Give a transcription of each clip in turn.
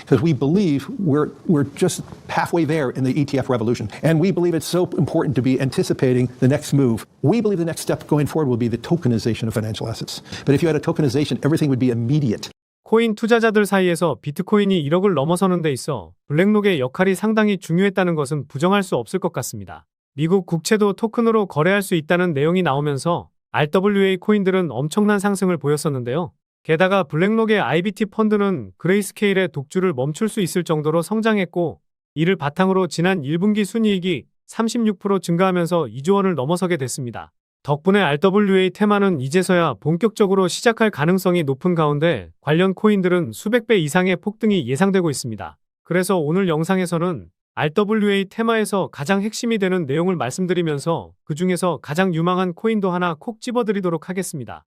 because we believe we're just halfway there in the ETF revolution. And we believe it's so important to be anticipating the next move. We believe the next step going forward will be the tokenization of financial assets. But if you had a tokenization, everything would be immediate. 코인 투자자들 사이에서 비트코인이 1억을 넘어서는 데 있어 블랙록의 역할이 상당히 중요했다는 것은 부정할 수 없을 것 같습니다. 미국 국채도 토큰으로 거래할 수 있다는 내용이 나오면서 RWA 코인들은 엄청난 상승을 보였었는데요. 게다가 블랙록의 IBT 펀드는 그레이스케일의 독주를 멈출 수 있을 정도로 성장했고, 이를 바탕으로 지난 1분기 순이익이 36% 증가하면서 2조 원을 넘어서게 됐습니다. 덕분에 RWA 테마는 이제서야 본격적으로 시작할 가능성이 높은 가운데 관련 코인들은 수백 배 이상의 폭등이 예상되고 있습니다. 그래서 오늘 영상에서는 RWA 테마에서 가장 핵심이 되는 내용을 말씀드리면서 그 중에서 가장 유망한 코인도 하나 콕 집어드리도록 하겠습니다.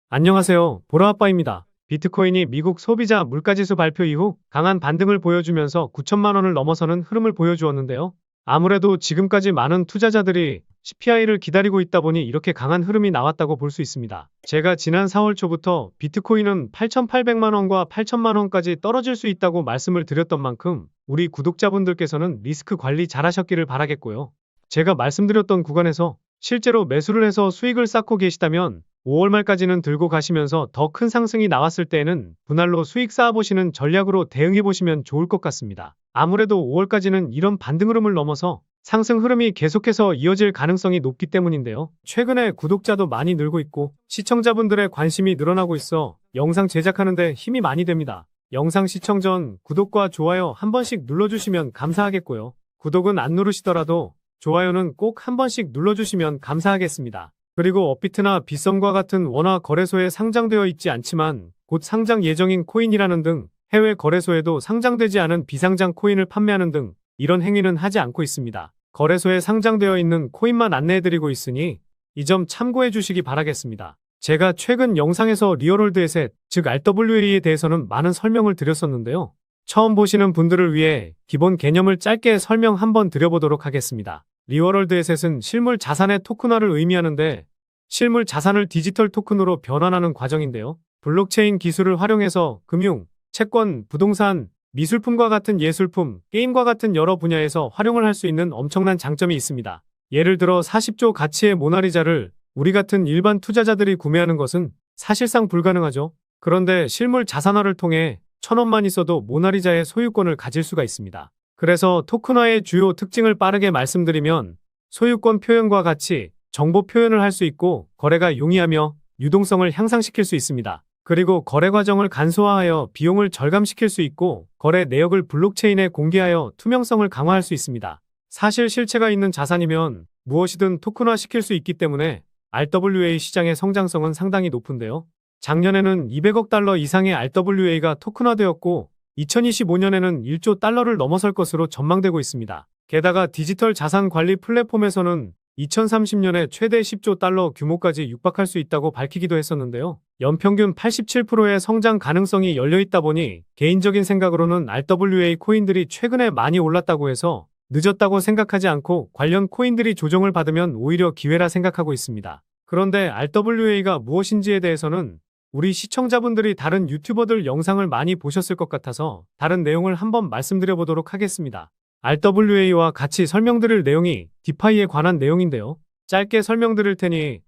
안녕하세요, 보라아빠입니다. 비트코인이 미국 소비자 물가지수 발표 이후 강한 반등을 보여주면서 9천만 원을 넘어서는 흐름을 보여주었는데요. 아무래도 지금까지 많은 투자자들이 CPI를 기다리고 있다 보니 이렇게 강한 흐름이 나왔다고 볼 수 있습니다. 제가 지난 4월 초부터 비트코인은 8,800만 원과 8천만 원까지 떨어질 수 있다고 말씀을 드렸던 만큼 우리 구독자분들께서는 리스크 관리 잘 하셨기를 바라겠고요. 제가 말씀드렸던 구간에서 실제로 매수를 해서 수익을 쌓고 계시다면 5월 말까지는 들고 가시면서 더 큰 상승이 나왔을 때에는 분할로 수익 쌓아보시는 전략으로 대응해보시면 좋을 것 같습니다. 아무래도 5월까지는 이런 반등 흐름을 넘어서 상승 흐름이 계속해서 이어질 가능성이 높기 때문인데요. 최근에 구독자도 많이 늘고 있고 시청자분들의 관심이 늘어나고 있어 영상 제작하는 데 힘이 많이 됩니다. 영상 시청 전 구독과 좋아요 한 번씩 눌러주시면 감사하겠고요. 구독은 안 누르시더라도 좋아요는 꼭 한 번씩 눌러주시면 감사하겠습니다. 그리고 업비트나 빗썸과 같은 원화 거래소에 상장되어 있지 않지만 곧 상장 예정인 코인이라는 등 해외 거래소에도 상장되지 않은 비상장 코인을 판매하는 등 이런 행위는 하지 않고 있습니다. 거래소에 상장되어 있는 코인만 안내해드리고 있으니 이 점 참고해 주시기 바라겠습니다. 제가 최근 영상에서 리얼월드 에셋, 즉 RWA에 대해서는 많은 설명을 드렸었는데요. 처음 보시는 분들을 위해 기본 개념을 짧게 설명 한번 드려보도록 하겠습니다. 리얼월드 에셋은 실물 자산의 토큰화를 의미하는데 실물 자산을 디지털 토큰으로 변환하는 과정인데요. 블록체인 기술을 활용해서 금융, 채권, 부동산, 미술품과 같은 예술품, 게임과 같은 여러 분야에서 활용을 할 수 있는 엄청난 장점이 있습니다. 예를 들어 40조 가치의 모나리자를 우리 같은 일반 투자자들이 구매하는 것은 사실상 불가능하죠. 그런데 실물 자산화를 통해 1,000원만 있어도 모나리자의 소유권을 가질 수가 있습니다. 그래서 토큰화의 주요 특징을 빠르게 말씀드리면 소유권 표현과 같이 정보 표현을 할 수 있고 거래가 용이하며 유동성을 향상시킬 수 있습니다. 그리고 거래 과정을 간소화하여 비용을 절감시킬 수 있고 거래 내역을 블록체인에 공개하여 투명성을 강화할 수 있습니다. 사실 실체가 있는 자산이면 무엇이든 토큰화 시킬 수 있기 때문에 RWA 시장의 성장성은 상당히 높은데요. 작년에는 200억 달러 이상의 RWA가 토큰화되었고 2025년에는 1조 달러를 넘어설 것으로 전망되고 있습니다. 게다가 디지털 자산 관리 플랫폼에서는 2030년에 최대 10조 달러 규모까지 육박할 수 있다고 밝히기도 했었는데요. 연평균 87%의 성장 가능성이 열려있다 보니 개인적인 생각으로는 RWA 코인들이 최근에 많이 올랐다고 해서 늦었다고 생각하지 않고 관련 코인들이 조정을 받으면 오히려 기회라 생각하고 있습니다. 그런데 RWA가 무엇인지에 대해서는 우리 시청자분들이 다른 유튜버들 영상을 많이 보셨을 것 같아서 다른 내용을 한번 말씀드려보도록 하겠습니다. RWA와 같이 설명드릴 내용이 디파이에 관한 내용인데요. 짧게 설명드릴 테니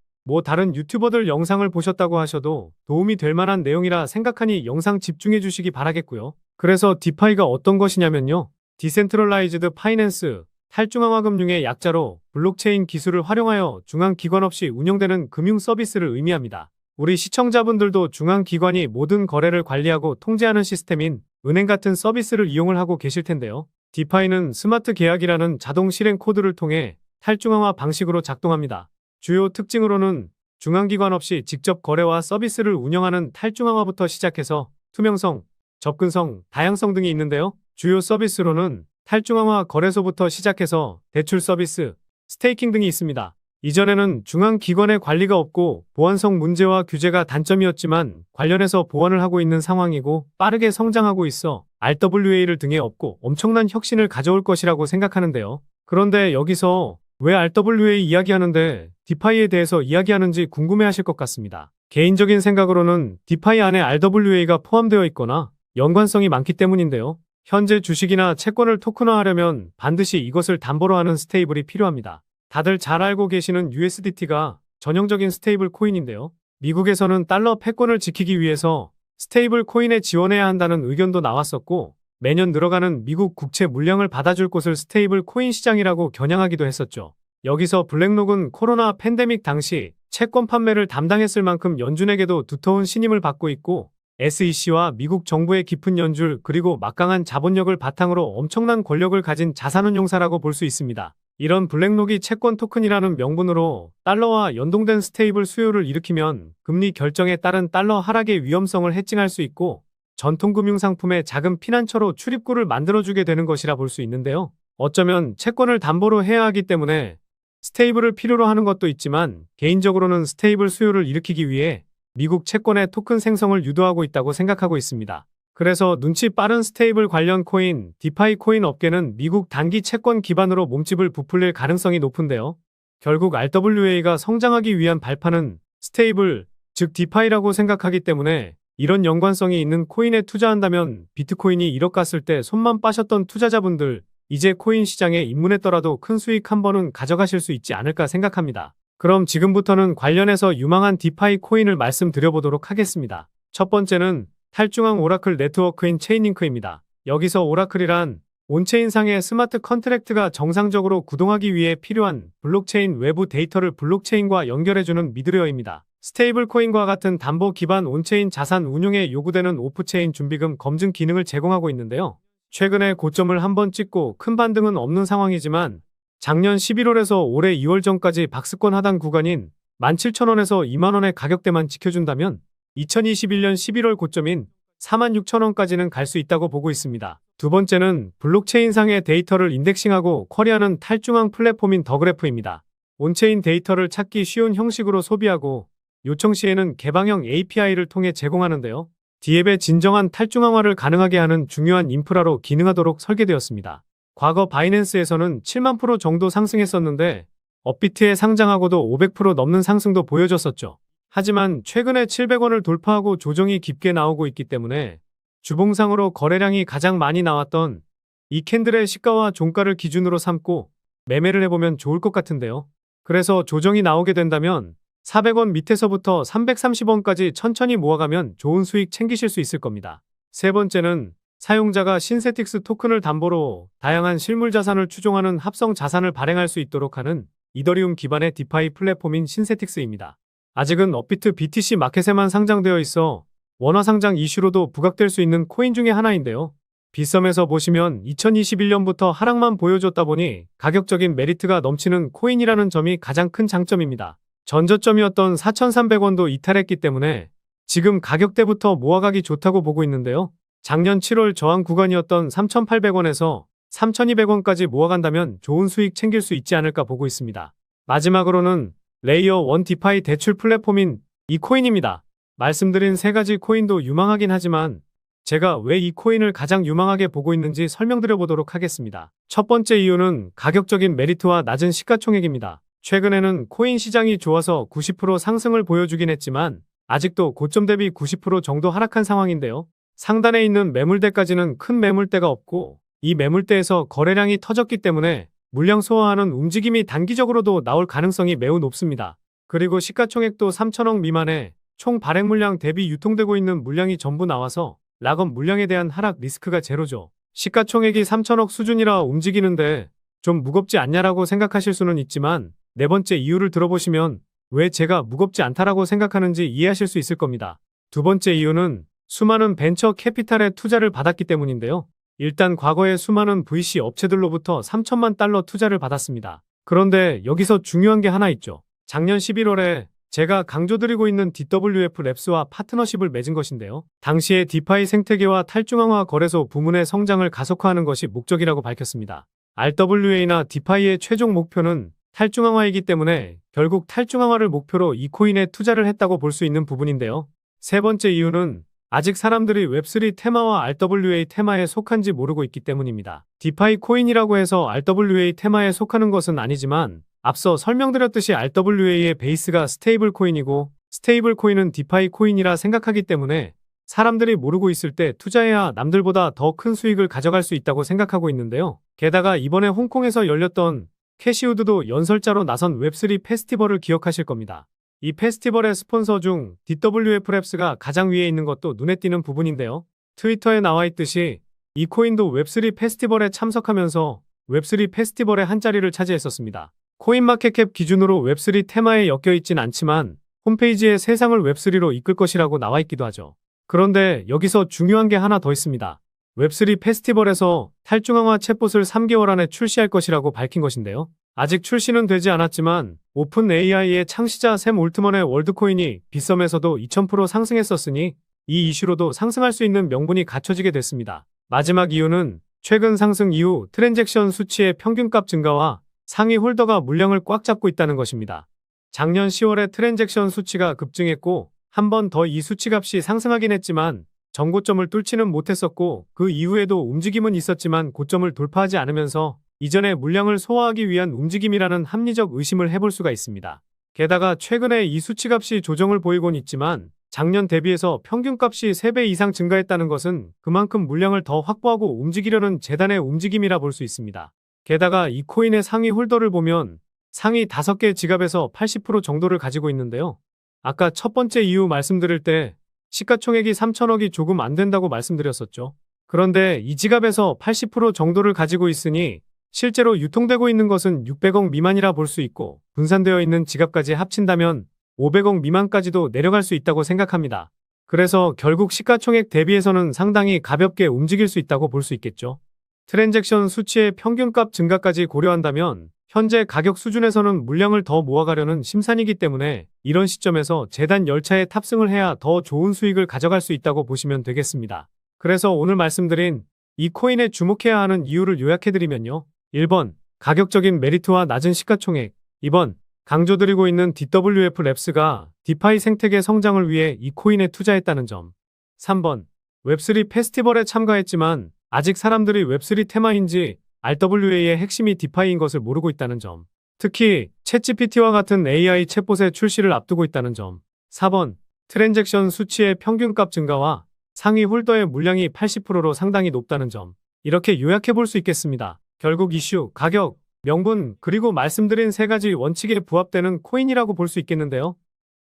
다른 유튜버들 영상을 보셨다고 하셔도 도움이 될 만한 내용이라 생각하니 영상 집중해 주시기 바라겠고요. 그래서 디파이가 어떤 것이냐면요. 디센트럴라이즈드 파이낸스, 탈중앙화 금융의 약자로 블록체인 기술을 활용하여 중앙기관 없이 운영되는 금융 서비스를 의미합니다. 우리 시청자분들도 중앙기관이 모든 거래를 관리하고 통제하는 시스템인 은행 같은 서비스를 이용을 하고 계실 텐데요. 디파이는 스마트 계약이라는 자동 실행 코드를 통해 탈중앙화 방식으로 작동합니다. 주요 특징으로는 중앙기관 없이 직접 거래와 서비스를 운영하는 탈중앙화부터 시작해서 투명성, 접근성, 다양성 등이 있는데요. 주요 서비스로는 탈중앙화 거래소부터 시작해서 대출 서비스, 스테이킹 등이 있습니다. 이전에는 중앙기관의 관리가 없고 보안성 문제와 규제가 단점이었지만 관련해서 보완을 하고 있는 상황이고 빠르게 성장하고 있어 RWA를 등에 업고 엄청난 혁신을 가져올 것이라고 생각하는데요. 그런데 여기서 왜 RWA 이야기하는데 디파이에 대해서 이야기하는지 궁금해하실 것 같습니다. 개인적인 생각으로는 디파이 안에 RWA가 포함되어 있거나 연관성이 많기 때문인데요. 현재 주식이나 채권을 토큰화하려면 반드시 이것을 담보로 하는 스테이블이 필요합니다. 다들 잘 알고 계시는 USDT가 전형적인 스테이블 코인인데요. 미국에서는 달러 패권을 지키기 위해서 스테이블 코인에 지원해야 한다는 의견도 나왔었고, 매년 늘어가는 미국 국채 물량을 받아줄 곳을 스테이블 코인 시장이라고 겨냥하기도 했었죠. 여기서 블랙록은 코로나 팬데믹 당시 채권 판매를 담당했을 만큼 연준에게도 두터운 신임을 받고 있고, SEC와 미국 정부의 깊은 연줄 그리고 막강한 자본력을 바탕으로 엄청난 권력을 가진 자산운용사라고 볼 수 있습니다. 이런 블랙록이 채권 토큰이라는 명분으로 달러와 연동된 스테이블 수요를 일으키면 금리 결정에 따른 달러 하락의 위험성을 해칭할 수 있고, 전통금융상품의 작은 피난처로 출입구를 만들어주게 되는 것이라 볼 수 있는데요. 어쩌면 채권을 담보로 해야 하기 때문에 스테이블을 필요로 하는 것도 있지만, 개인적으로는 스테이블 수요를 일으키기 위해 미국 채권의 토큰 생성을 유도하고 있다고 생각하고 있습니다. 그래서 눈치 빠른 스테이블 관련 코인, 디파이 코인 업계는 미국 단기 채권 기반으로 몸집을 부풀릴 가능성이 높은데요. 결국 RWA가 성장하기 위한 발판은 스테이블, 즉 디파이라고 생각하기 때문에 이런 연관성이 있는 코인에 투자한다면 비트코인이 1억 갔을 때 손만 빠셨던 투자자분들, 이제 코인 시장에 입문했더라도 큰 수익 한 번은 가져가실 수 있지 않을까 생각합니다. 그럼 지금부터는 관련해서 유망한 디파이 코인을 말씀드려보도록 하겠습니다. 첫 번째는 탈중앙 오라클 네트워크인 체인링크입니다. 여기서 오라클이란 온체인상의 스마트 컨트랙트가 정상적으로 구동하기 위해 필요한 블록체인 외부 데이터를 블록체인과 연결해주는 미드레어입니다. 스테이블 코인과 같은 담보 기반 온체인 자산 운용에 요구되는 오프체인 준비금 검증 기능을 제공하고 있는데요. 최근에 고점을 한번 찍고 큰 반등은 없는 상황이지만 작년 11월에서 올해 2월 전까지 박스권 하단 구간인 17,000원에서 2만원의 가격대만 지켜준다면 2021년 11월 고점인 46,000원까지는 갈 수 있다고 보고 있습니다. 두 번째는 블록체인상의 데이터를 인덱싱하고 쿼리하는 탈중앙 플랫폼인 더그래프입니다. 온체인 데이터를 찾기 쉬운 형식으로 소비하고 요청 시에는 개방형 API를 통해 제공하는데요. 디앱의 진정한 탈중앙화를 가능하게 하는 중요한 인프라로 기능하도록 설계되었습니다. 과거 바이낸스에서는 7만 프로 정도 상승했었는데 업비트에 상장하고도 500% 넘는 상승도 보여줬었죠. 하지만 최근에 700원을 돌파하고 조정이 깊게 나오고 있기 때문에 주봉상으로 거래량이 가장 많이 나왔던 이 캔들의 시가와 종가를 기준으로 삼고 매매를 해보면 좋을 것 같은데요. 그래서 조정이 나오게 된다면 400원 밑에서부터 330원까지 천천히 모아가면 좋은 수익 챙기실 수 있을 겁니다. 세 번째는 사용자가 신세틱스 토큰을 담보로 다양한 실물 자산을 추종하는 합성 자산을 발행할 수 있도록 하는 이더리움 기반의 디파이 플랫폼인 신세틱스입니다. 아직은 업비트 BTC 마켓에만 상장되어 있어 원화 상장 이슈로도 부각될 수 있는 코인 중에 하나인데요. 빗썸에서 보시면 2021년부터 하락만 보여줬다 보니 가격적인 메리트가 넘치는 코인이라는 점이 가장 큰 장점입니다. 전저점이었던 4,300원도 이탈했기 때문에 지금 가격대부터 모아가기 좋다고 보고 있는데요. 작년 7월 저항 구간이었던 3,800원에서 3,200원까지 모아간다면 좋은 수익 챙길 수 있지 않을까 보고 있습니다. 마지막으로는 레이어 1 디파이 대출 플랫폼인 이 코인입니다. 말씀드린 세 가지 코인도 유망하긴 하지만 제가 왜 이 코인을 가장 유망하게 보고 있는지 설명드려 보도록 하겠습니다. 첫 번째 이유는 가격적인 메리트와 낮은 시가총액입니다. 최근에는 코인 시장이 좋아서 90% 상승을 보여주긴 했지만 아직도 고점 대비 90% 정도 하락한 상황인데요. 상단에 있는 매물대까지는 큰 매물대가 없고 이 매물대에서 거래량이 터졌기 때문에 물량 소화하는 움직임이 단기적으로도 나올 가능성이 매우 높습니다. 그리고 시가총액도 3천억 미만에 총 발행 물량 대비 유통되고 있는 물량이 전부 나와서 락업 물량에 대한 하락 리스크가 제로죠. 시가총액이 3천억 수준이라 움직이는데 좀 무겁지 않냐라고 생각하실 수는 있지만 네 번째 이유를 들어보시면 왜 제가 무겁지 않다라고 생각하는지 이해하실 수 있을 겁니다. 두 번째 이유는 수많은 벤처 캐피탈의 투자를 받았기 때문인데요. 일단 과거에 수많은 VC 업체들로부터 3천만 달러 투자를 받았습니다. 그런데 여기서 중요한 게 하나 있죠. 작년 11월에 제가 강조드리고 있는 DWF 랩스와 파트너십을 맺은 것인데요. 당시에 디파이 생태계와 탈중앙화 거래소 부문의 성장을 가속화하는 것이 목적이라고 밝혔습니다. RWA나 디파이의 최종 목표는 탈중앙화이기 때문에 결국 탈중앙화를 목표로 이 코인에 투자를 했다고 볼 수 있는 부분인데요. 세 번째 이유는 아직 사람들이 웹3 테마와 RWA 테마에 속한지 모르고 있기 때문입니다. 디파이 코인이라고 해서 RWA 테마에 속하는 것은 아니지만 앞서 설명드렸듯이 RWA의 베이스가 스테이블 코인이고 스테이블 코인은 디파이 코인이라 생각하기 때문에 사람들이 모르고 있을 때 투자해야 남들보다 더 큰 수익을 가져갈 수 있다고 생각하고 있는데요. 게다가 이번에 홍콩에서 열렸던 캐시우드도 연설자로 나선 웹3 페스티벌을 기억하실 겁니다. 이 페스티벌의 스폰서 중 DWF 랩스가 가장 위에 있는 것도 눈에 띄는 부분인데요. 트위터에 나와 있듯이 이 코인도 웹3 페스티벌에 참석하면서 웹3 페스티벌의 한 자리를 차지했었습니다. 코인마켓캡 기준으로 웹3 테마에 엮여 있진 않지만 홈페이지에 세상을 웹3로 이끌 것이라고 나와 있기도 하죠. 그런데 여기서 중요한 게 하나 더 있습니다. 웹3 페스티벌에서 탈중앙화 챗봇을 3개월 안에 출시할 것이라고 밝힌 것인데요. 아직 출시는 되지 않았지만 오픈 AI의 창시자 샘 올트먼의 월드코인이 빗썸에서도 2000% 상승했었으니 이 이슈로도 상승할 수 있는 명분이 갖춰지게 됐습니다. 마지막 이유는 최근 상승 이후 트랜잭션 수치의 평균값 증가와 상위 홀더가 물량을 꽉 잡고 있다는 것입니다. 작년 10월에 트랜잭션 수치가 급증했고 한 번 더 이 수치값이 상승하긴 했지만 전고점을 뚫지는 못했었고 그 이후에도 움직임은 있었지만 고점을 돌파하지 않으면서 이전의 물량을 소화하기 위한 움직임이라는 합리적 의심을 해볼 수가 있습니다. 게다가 최근에 이 수치값이 조정을 보이곤 있지만 작년 대비해서 평균값이 3배 이상 증가했다는 것은 그만큼 물량을 더 확보하고 움직이려는 재단의 움직임이라 볼 수 있습니다. 게다가 이 코인의 상위 홀더를 보면 상위 5개 지갑에서 80% 정도를 가지고 있는데요. 아까 첫 번째 이유 말씀드릴 때 시가총액이 3천억이 조금 안 된다고 말씀드렸었죠. 그런데 이 지갑에서 80% 정도를 가지고 있으니 실제로 유통되고 있는 것은 600억 미만이라 볼 수 있고 분산되어 있는 지갑까지 합친다면 500억 미만까지도 내려갈 수 있다고 생각합니다. 그래서 결국 시가총액 대비해서는 상당히 가볍게 움직일 수 있다고 볼 수 있겠죠. 트랜잭션 수치의 평균값 증가까지 고려한다면 현재 가격 수준에서는 물량을 더 모아가려는 심산이기 때문에 이런 시점에서 재단 열차에 탑승을 해야 더 좋은 수익을 가져갈 수 있다고 보시면 되겠습니다. 그래서 오늘 말씀드린 이 코인에 주목해야 하는 이유를 요약해드리면요. 1번, 가격적인 메리트와 낮은 시가총액. 2번, 강조드리고 있는 DWF 랩스가 디파이 생태계 성장을 위해 이 코인에 투자했다는 점. 3번, 웹3 페스티벌에 참가했지만 아직 사람들이 웹3 테마인지 RWA의 핵심이 디파이인 것을 모르고 있다는 점. 특히 챗GPT와 같은 AI 챗봇의 출시를 앞두고 있다는 점. 4번, 트랜잭션 수치의 평균값 증가와 상위 홀더의 물량이 80%로 상당히 높다는 점. 이렇게 요약해 볼 수 있겠습니다. 결국 이슈, 가격, 명분, 그리고 말씀드린 3가지 원칙에 부합되는 코인이라고 볼 수 있겠는데요.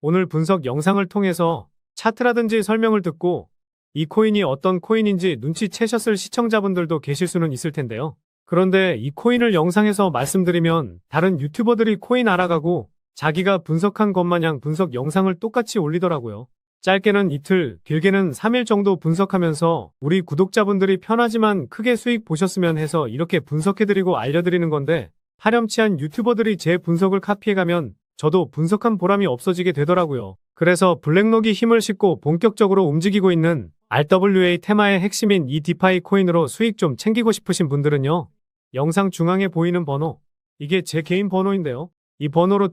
오늘 분석 영상을 통해서 차트라든지 설명을 듣고 이 코인이 어떤 코인인지 눈치채셨을 시청자분들도 계실 수는 있을 텐데요. 그런데 이 코인을 영상에서 말씀드리면 다른 유튜버들이 코인 알아가고 자기가 분석한 것 마냥 분석 영상을 똑같이 올리더라고요. 짧게는 이틀, 길게는 3일 정도 분석하면서 우리 구독자분들이 편하지만 크게 수익 보셨으면 해서 이렇게 분석해드리고 알려드리는 건데 파렴치한 유튜버들이 제 분석을 카피해가면 저도 분석한 보람이 없어지게 되더라고요. 그래서 블랙록이 힘을 싣고 본격적으로 움직이고 있는 RWA 테마의 핵심인 이 디파이 코인으로 수익 좀 챙기고 싶으신 분들은요. 영상 중앙에 보이는 번호, 이게 제 개인 번호인데요. 이 번호로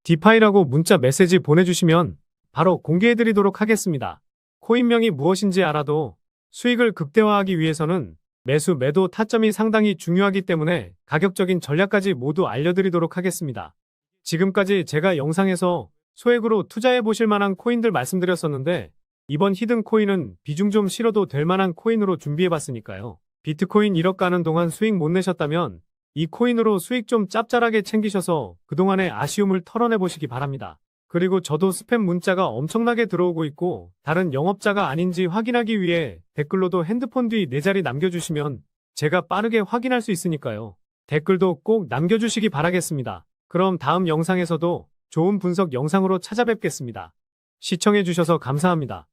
디파이라고 문자 메시지 보내주시면 바로 공개해드리도록 하겠습니다. 코인명이 무엇인지 알아도 수익을 극대화하기 위해서는 매수, 매도 타점이 상당히 중요하기 때문에 가격적인 전략까지 모두 알려드리도록 하겠습니다. 지금까지 제가 영상에서 소액으로 투자해보실 만한 코인들 말씀드렸었는데 이번 히든 코인은 비중 좀 실어도 될 만한 코인으로 준비해봤으니까요. 비트코인 1억 가는 동안 수익 못 내셨다면 이 코인으로 수익 좀 짭짤하게 챙기셔서 그동안의 아쉬움을 털어내보시기 바랍니다. 그리고 저도 스팸 문자가 엄청나게 들어오고 있고 다른 영업자가 아닌지 확인하기 위해 댓글로도 핸드폰 뒤 4자리 남겨주시면 제가 빠르게 확인할 수 있으니까요. 댓글도 꼭 남겨주시기 바라겠습니다. 그럼 다음 영상에서도 좋은 분석 영상으로 찾아뵙겠습니다. 시청해주셔서 감사합니다.